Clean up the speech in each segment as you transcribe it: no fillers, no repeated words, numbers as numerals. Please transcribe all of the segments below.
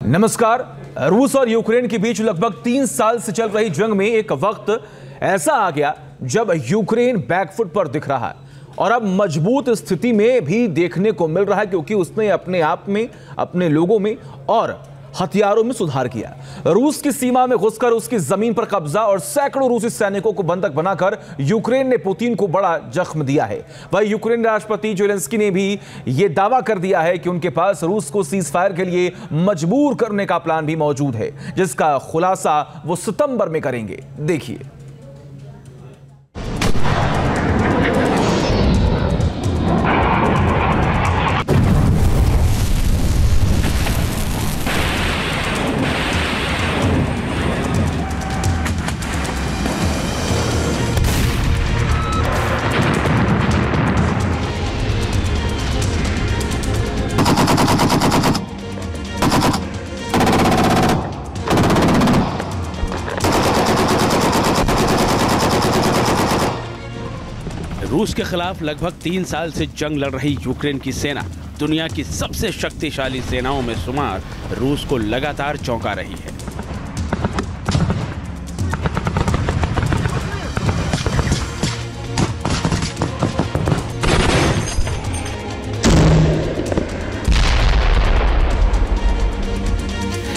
नमस्कार। रूस और यूक्रेन के बीच लगभग 3 साल से चल रही जंग में एक वक्त ऐसा आ गया जब यूक्रेन बैकफुट पर दिख रहा है और अब मजबूत स्थिति में भी देखने को मिल रहा है, क्योंकि उसने अपने आप में, अपने लोगों में और हथियारों में सुधार किया। रूस की सीमा में घुसकर उसकी जमीन पर कब्जा और सैकड़ों रूसी सैनिकों को बंधक बनाकर यूक्रेन ने पुतिन को बड़ा जख्म दिया है। वहीं यूक्रेन राष्ट्रपति ज़ेलेंस्की ने भी यह दावा कर दिया है कि उनके पास रूस को सीज फायर के लिए मजबूर करने का प्लान भी मौजूद है, जिसका खुलासा वो सितंबर में करेंगे। देखिए। रूस के खिलाफ लगभग 3 साल से जंग लड़ रही यूक्रेन की सेना दुनिया की सबसे शक्तिशाली सेनाओं में शुमार रूस को लगातार चौंका रही है।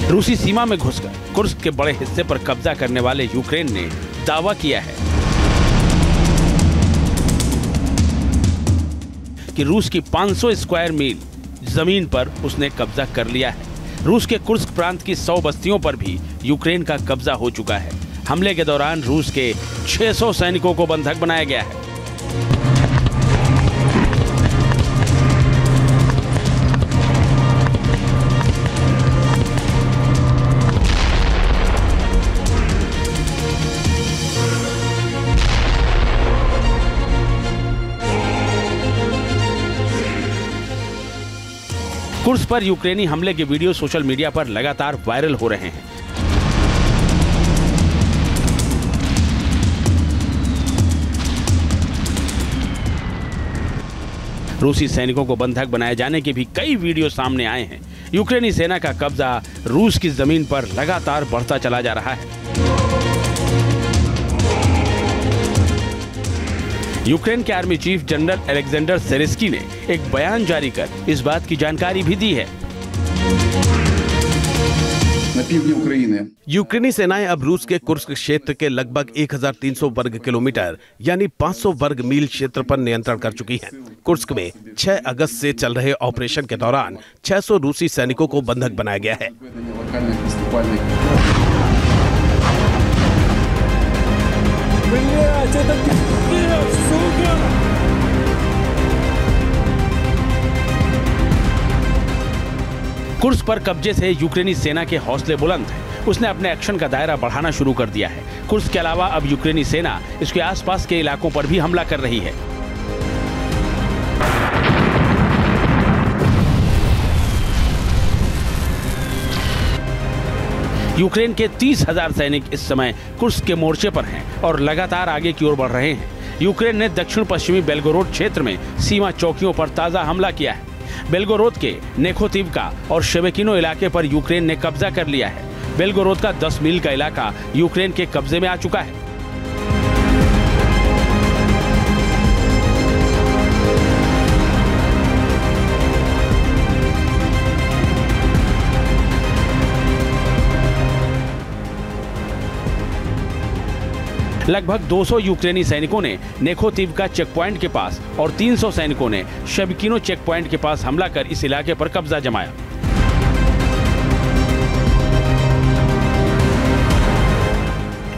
रूसी सीमा में घुसकर कुर्स्क के बड़े हिस्से पर कब्जा करने वाले यूक्रेन ने दावा किया है कि रूस की 500 स्क्वायर मील जमीन पर उसने कब्जा कर लिया है। रूस के कुर्स्क प्रांत की 100 बस्तियों पर भी यूक्रेन का कब्जा हो चुका है। हमले के दौरान रूस के 600 सैनिकों को बंधक बनाया गया है। कुर्स्क पर यूक्रेनी हमले के वीडियो सोशल मीडिया पर लगातार वायरल हो रहे हैं। रूसी सैनिकों को बंधक बनाए जाने के भी कई वीडियो सामने आए हैं। यूक्रेनी सेना का कब्जा रूस की जमीन पर लगातार बढ़ता चला जा रहा है। यूक्रेन के आर्मी चीफ जनरल अलेक्जेंडर सेरेस्की ने एक बयान जारी कर इस बात की जानकारी भी दी है। यूक्रेनी सेनाएं अब रूस के कुर्स्क क्षेत्र के लगभग 1300 वर्ग किलोमीटर यानी 500 वर्ग मील क्षेत्र पर नियंत्रण कर चुकी हैं। कुर्स्क में 6 अगस्त से चल रहे ऑपरेशन के दौरान 600 रूसी सैनिकों को बंधक बनाया गया है। कुर्स्क पर कब्जे से यूक्रेनी सेना के हौसले बुलंद हैं। उसने अपने एक्शन का दायरा बढ़ाना शुरू कर दिया है। कुर्स्क के अलावा अब यूक्रेनी सेना इसके आसपास के इलाकों पर भी हमला कर रही है। यूक्रेन के 30,000 सैनिक इस समय कुर्स्क के मोर्चे पर हैं और लगातार आगे की ओर बढ़ रहे हैं। यूक्रेन ने दक्षिण पश्चिमी बेलगोरोड क्षेत्र में सीमा चौकियों पर ताजा हमला किया है। बेलगोरोद के नेखोतिवका और शेवेकिनो इलाके पर यूक्रेन ने कब्जा कर लिया है। बेलगोरोद का 10 मील का इलाका यूक्रेन के कब्जे में आ चुका है। लगभग 200 यूक्रेनी सैनिकों ने नेखोतिवका चेक पॉइंट के पास और 300 सैनिकों ने शेवेकिनो चेक पॉइंट के पास हमला कर इस इलाके पर कब्जा जमाया।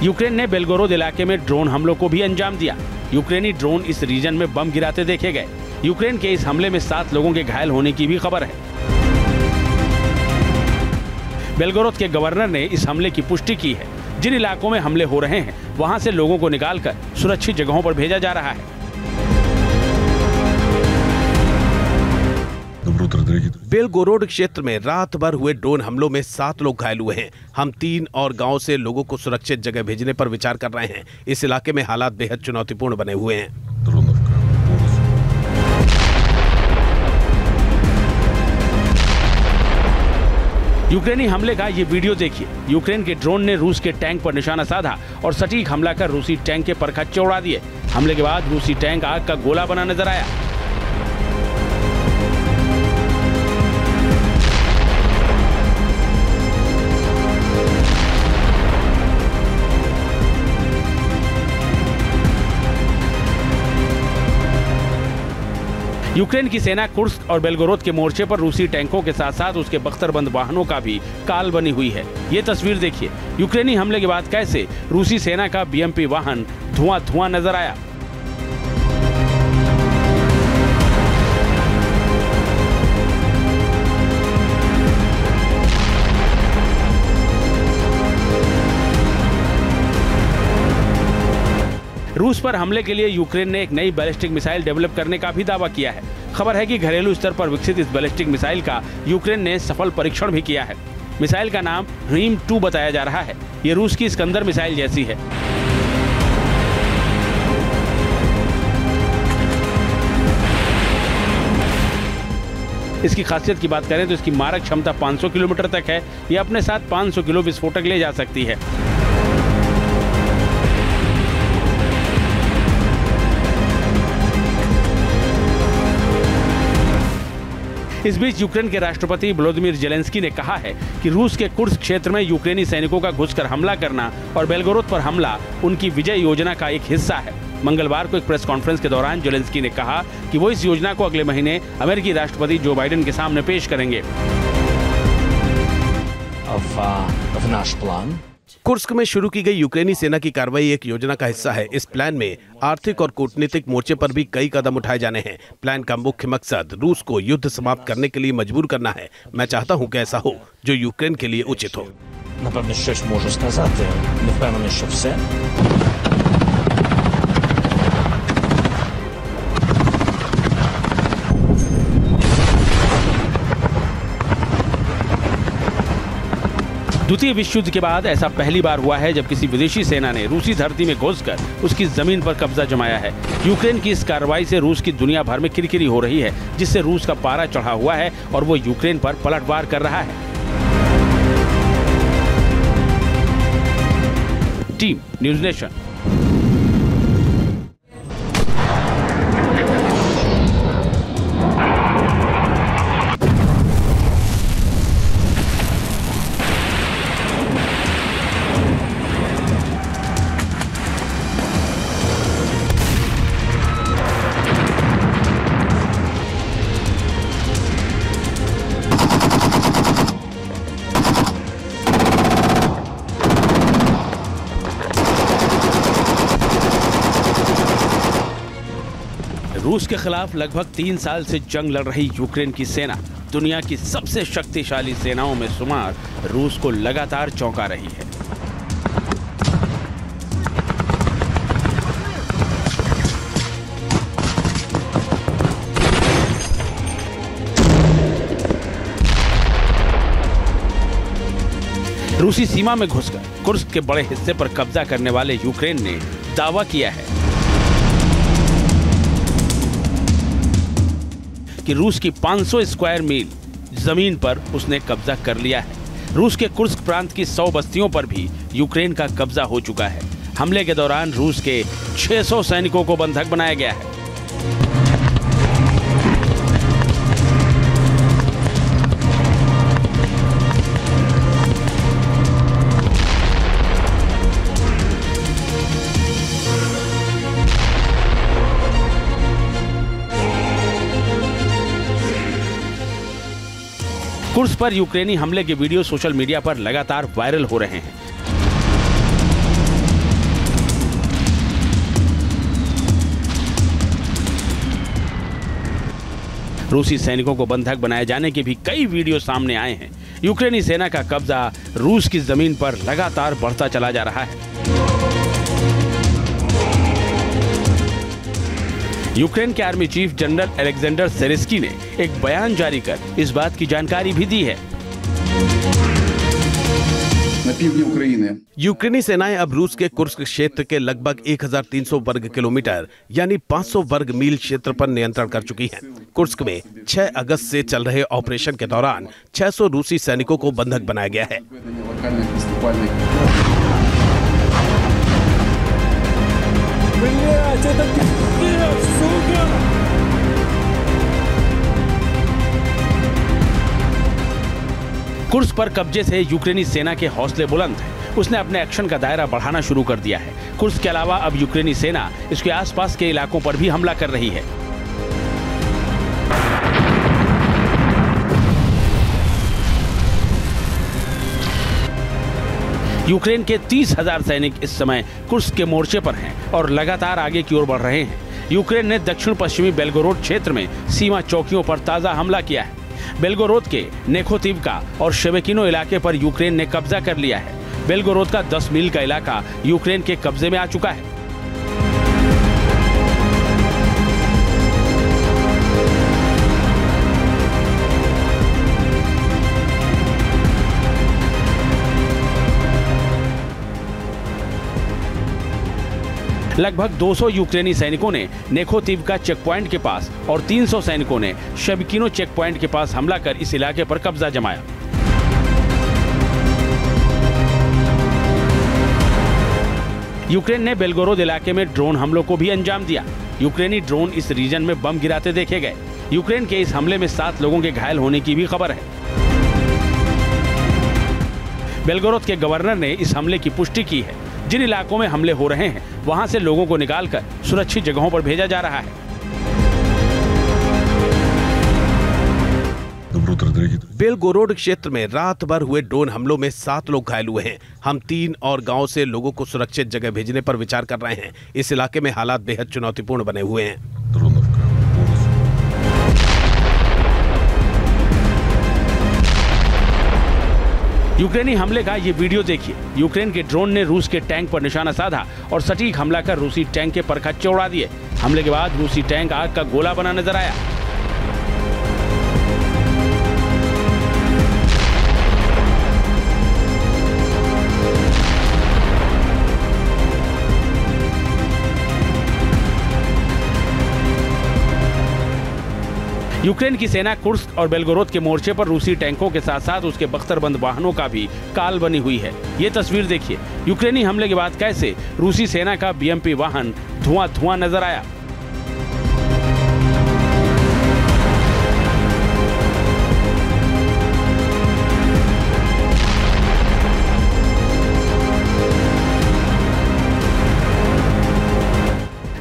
यूक्रेन ने बेलगोरोद इलाके में ड्रोन हमलों को भी अंजाम दिया। यूक्रेनी ड्रोन इस रीजन में बम गिराते देखे गए। यूक्रेन के इस हमले में 7 लोगों के घायल होने की भी खबर है। बेलगोरोद के गवर्नर ने इस हमले की पुष्टि की है। जिन इलाकों में हमले हो रहे हैं वहां से लोगों को निकालकर सुरक्षित जगहों पर भेजा जा रहा है। बेलगोरोड क्षेत्र में रात भर हुए ड्रोन हमलों में 7 लोग घायल हुए हैं। हम 3 और गांव से लोगों को सुरक्षित जगह भेजने पर विचार कर रहे हैं। इस इलाके में हालात बेहद चुनौतीपूर्ण बने हुए हैं। यूक्रेनी हमले का ये वीडियो देखिए। यूक्रेन के ड्रोन ने रूस के टैंक पर निशाना साधा और सटीक हमला कर रूसी टैंक के परखच्चे उड़ा दिए। हमले के बाद रूसी टैंक आग का गोला बना नजर आया। यूक्रेन की सेना कुर्स्क और बेलगोरोद के मोर्चे पर रूसी टैंकों के साथ साथ उसके बख्तरबंद वाहनों का भी काल बनी हुई है। ये तस्वीर देखिए, यूक्रेनी हमले के बाद कैसे रूसी सेना का बीएमपी वाहन धुआं नजर आया। रूस पर हमले के लिए यूक्रेन ने एक नई बैलिस्टिक मिसाइल डेवलप करने का भी दावा किया है। खबर है कि घरेलू स्तर पर विकसित इस बैलिस्टिक मिसाइल का यूक्रेन ने सफल परीक्षण भी किया है। मिसाइल का नाम रीम 2 बताया जा रहा है। ये रूस की स्कंदर मिसाइल जैसी है। इसकी खासियत की बात करें तो इसकी मारक क्षमता 500 किलोमीटर तक है। ये अपने साथ 500 किलो विस्फोटक ले जा सकती है। इस बीच यूक्रेन के राष्ट्रपति व्लोदिमीर जेलेंस्की ने कहा है कि रूस के कुर्स्क क्षेत्र में यूक्रेनी सैनिकों का घुसकर हमला करना और बेलगोरोद पर हमला उनकी विजय योजना का एक हिस्सा है। मंगलवार को एक प्रेस कॉन्फ्रेंस के दौरान जेलेंस्की ने कहा कि वो इस योजना को अगले महीने अमेरिकी राष्ट्रपति जो बाइडेन के सामने पेश करेंगे। कुर्स्क में शुरू की गई यूक्रेनी सेना की कार्रवाई एक योजना का हिस्सा है। इस प्लान में आर्थिक और कूटनीतिक मोर्चे पर भी कई कदम उठाए जाने हैं। प्लान का मुख्य मकसद रूस को युद्ध समाप्त करने के लिए मजबूर करना है। मैं चाहता हूं कि ऐसा हो जो यूक्रेन के लिए उचित हो। Напевно, щось можу сказати. Не впевнений, що все. द्वितीय विश्व युद्ध के बाद ऐसा पहली बार हुआ है जब किसी विदेशी सेना ने रूसी धरती में घुसकर उसकी जमीन पर कब्जा जमाया है। यूक्रेन की इस कार्रवाई से रूस की दुनिया भर में किरकिरी हो रही है, जिससे रूस का पारा चढ़ा हुआ है और वो यूक्रेन पर पलटवार कर रहा है। Team news nation. रूस के खिलाफ लगभग 3 साल से जंग लड़ रही यूक्रेन की सेना दुनिया की सबसे शक्तिशाली सेनाओं में शुमार रूस को लगातार चौंका रही है। रूसी सीमा में घुसकर कुर्स्क के बड़े हिस्से पर कब्जा करने वाले यूक्रेन ने दावा किया है कि रूस की 500 स्क्वायर मील जमीन पर उसने कब्जा कर लिया है। रूस के कुर्स्क प्रांत की 100 बस्तियों पर भी यूक्रेन का कब्जा हो चुका है। हमले के दौरान रूस के 600 सैनिकों को बंधक बनाया गया है। कुर्स्क पर यूक्रेनी हमले के वीडियो सोशल मीडिया पर लगातार वायरल हो रहे हैं। रूसी सैनिकों को बंधक बनाए जाने के भी कई वीडियो सामने आए हैं। यूक्रेनी सेना का कब्जा रूस की जमीन पर लगातार बढ़ता चला जा रहा है। यूक्रेन के आर्मी चीफ जनरल अलेक्जेंडर सेरेस्की ने एक बयान जारी कर इस बात की जानकारी भी दी है। на півдні України. यूक्रेनी सेनाएं अब रूस के कुर्स्क क्षेत्र के लगभग 1300 वर्ग किलोमीटर यानी 500 वर्ग मील क्षेत्र पर नियंत्रण कर चुकी हैं। कुर्स्क में 6 अगस्त से चल रहे ऑपरेशन के दौरान 600 रूसी सैनिकों को बंधक बनाया गया है। कुर्स्क पर कब्जे से यूक्रेनी सेना के हौसले बुलंद हैं। उसने अपने एक्शन का दायरा बढ़ाना शुरू कर दिया है। कुर्स्क के अलावा अब यूक्रेनी सेना इसके आसपास के इलाकों पर भी हमला कर रही है। यूक्रेन के 30,000 सैनिक इस समय कुर्स्क के मोर्चे पर हैं और लगातार आगे की ओर बढ़ रहे हैं। यूक्रेन ने दक्षिण पश्चिमी बेलगोरोड क्षेत्र में सीमा चौकियों पर ताजा हमला किया है। बेलगोरोद के नेखोतिवका और शेवेकिनो इलाके पर यूक्रेन ने कब्जा कर लिया है। बेलगोरोद का 10 मील का इलाका यूक्रेन के कब्जे में आ चुका है। लगभग 200 यूक्रेनी सैनिकों ने नेखोतिवका चेक पॉइंट के पास और 300 सैनिकों ने शेवेकिनो चेक पॉइंट के पास हमला कर इस इलाके पर कब्जा जमाया। यूक्रेन ने बेलगोरोद इलाके में ड्रोन हमलों को भी अंजाम दिया। यूक्रेनी ड्रोन इस रीजन में बम गिराते देखे गए। यूक्रेन के इस हमले में 7 लोगों के घायल होने की भी खबर है। बेलगोरोद के गवर्नर ने इस हमले की पुष्टि की है। जिन इलाकों में हमले हो रहे हैं वहां से लोगों को निकालकर सुरक्षित जगहों पर भेजा जा रहा है। बेलगोरोड क्षेत्र में रात भर हुए ड्रोन हमलों में 7 लोग घायल हुए हैं। हम 3 और गांव से लोगों को सुरक्षित जगह भेजने पर विचार कर रहे हैं। इस इलाके में हालात बेहद चुनौतीपूर्ण बने हुए हैं। यूक्रेनी हमले का ये वीडियो देखिए। यूक्रेन के ड्रोन ने रूस के टैंक पर निशाना साधा और सटीक हमला कर रूसी टैंक के परखच्चे उड़ा दिए। हमले के बाद रूसी टैंक आग का गोला बना नजर आया। यूक्रेन की सेना कुर्स्क और बेलगोरोद के मोर्चे पर रूसी टैंकों के साथ साथ उसके बख्तरबंद वाहनों का भी काल बनी हुई है। ये तस्वीर देखिए। यूक्रेनी हमले के बाद कैसे रूसी सेना का बीएमपी वाहन धुआं नजर आया।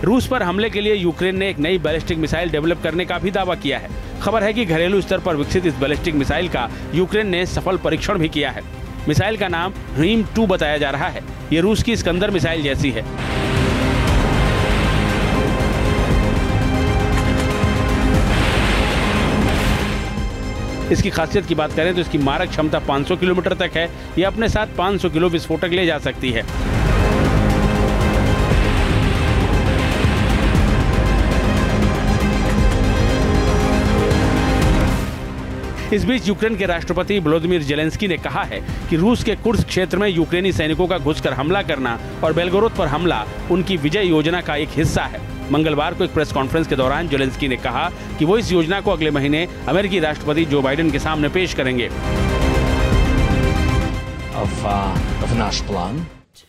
रूस पर हमले के लिए यूक्रेन ने एक नई बैलिस्टिक मिसाइल डेवलप करने का भी दावा किया है। खबर है कि घरेलू स्तर पर विकसित इस बैलिस्टिक मिसाइल का यूक्रेन ने सफल परीक्षण भी किया है। मिसाइल का नाम रीम 2 बताया जा रहा है। ये रूस की इस्कंदर मिसाइल जैसी है। इसकी खासियत की बात करें तो इसकी मारक क्षमता 500 किलोमीटर तक है। ये अपने साथ 500 किलो विस्फोटक ले जा सकती है। इस बीच यूक्रेन के राष्ट्रपति व्लादिमीर जेलेंस्की ने कहा है कि रूस के कुर्स्क क्षेत्र में यूक्रेनी सैनिकों का घुसकर हमला करना और बेलगोरोद पर हमला उनकी विजय योजना का एक हिस्सा है। मंगलवार को एक प्रेस कॉन्फ्रेंस के दौरान जेलेंस्की ने कहा कि वो इस योजना को अगले महीने अमेरिकी राष्ट्रपति जो बाइडेन के सामने पेश करेंगे।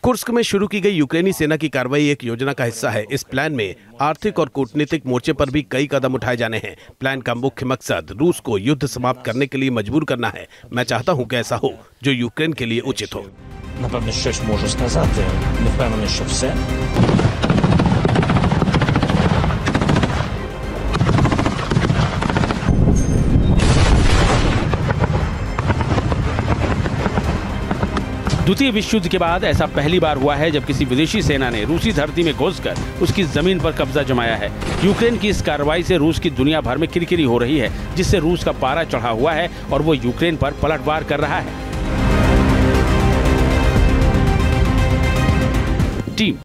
कुर्स्क में शुरू की गई यूक्रेनी सेना की कार्रवाई एक योजना का हिस्सा है। इस प्लान में आर्थिक और कूटनीतिक मोर्चे पर भी कई कदम उठाए जाने हैं। प्लान का मुख्य मकसद रूस को युद्ध समाप्त करने के लिए मजबूर करना है। मैं चाहता हूं कि ऐसा हो जो यूक्रेन के लिए उचित हो। Напевно, щось можу сказати. Не впевнений, що все. द्वितीय विश्व युद्ध के बाद ऐसा पहली बार हुआ है जब किसी विदेशी सेना ने रूसी धरती में घुसकर उसकी जमीन पर कब्जा जमाया है। यूक्रेन की इस कार्रवाई से रूस की दुनिया भर में किरकिरी हो रही है, जिससे रूस का पारा चढ़ा हुआ है और वो यूक्रेन पर पलटवार कर रहा है। टीम